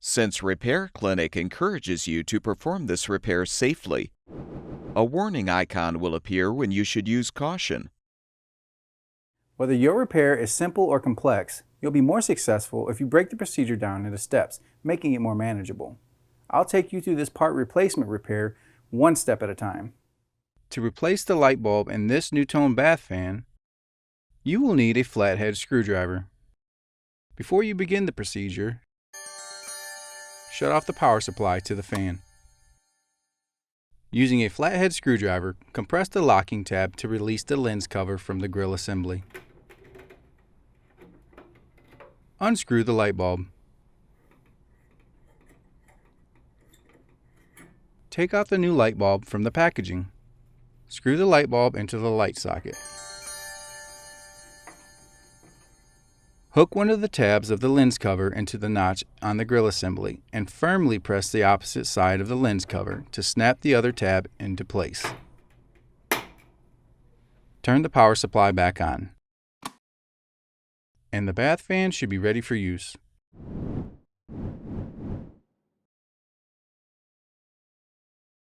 since Repair Clinic encourages you to perform this repair safely. A warning icon will appear when you should use caution. Whether your repair is simple or complex, you'll be more successful if you break the procedure down into steps, making it more manageable. I'll take you through this part replacement repair one step at a time. To replace the light bulb in this NuTone Bath Fan, you will need a flathead screwdriver. Before you begin the procedure, shut off the power supply to the fan. Using a flathead screwdriver, compress the locking tab to release the lens cover from the grill assembly. Unscrew the light bulb. Take out the new light bulb from the packaging. Screw the light bulb into the light socket. Hook one of the tabs of the lens cover into the notch on the grill assembly and firmly press the opposite side of the lens cover to snap the other tab into place. Turn the power supply back on, and the bath fan should be ready for use.